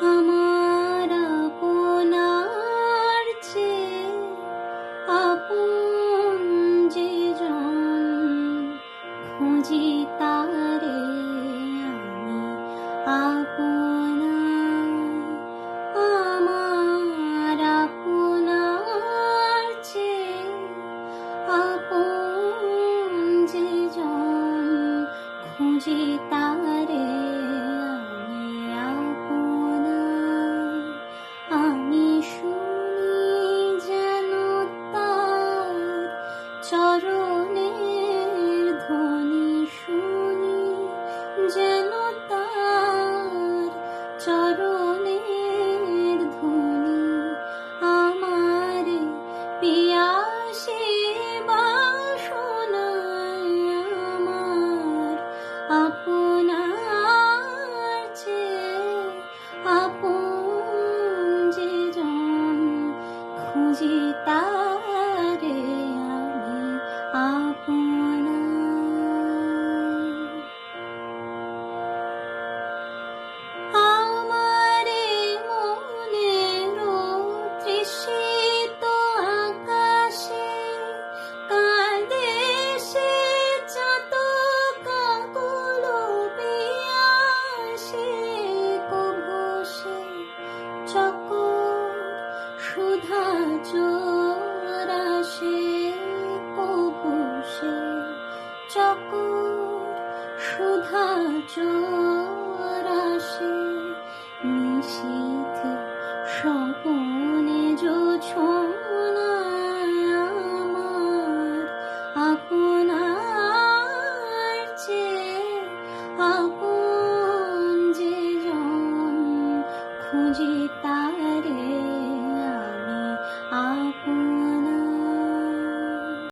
আমার আপনার চেয়ে আপন যে জন, খুঁজি তারে আমি আপনার। আমার আপনার চেয়ে আপন যে জন, খুঁজি তারে আমি আপনার। আমি শুনি যেন তার চরণের ধ্বনি, শুনি যেন তার চরণের ধ্বনি। আমারে পিয়াসে বাসনায় আমার আপনার চেয়ে আপন যে জন, খুঁজি তারে আমি আপনার। আমারে মনের তৃষিত আকাশে কাঁদে সে চাতক আকুল পিয়াসে, কভু সে চকোর সুধা চোরাসে, কভু সে চকোর সুধা চোরাসে। নিশীথে স্বপনে জোছনায় আমার আপনার চেয়ে আপন যে জন, খুঁজি তারে আমি আপন।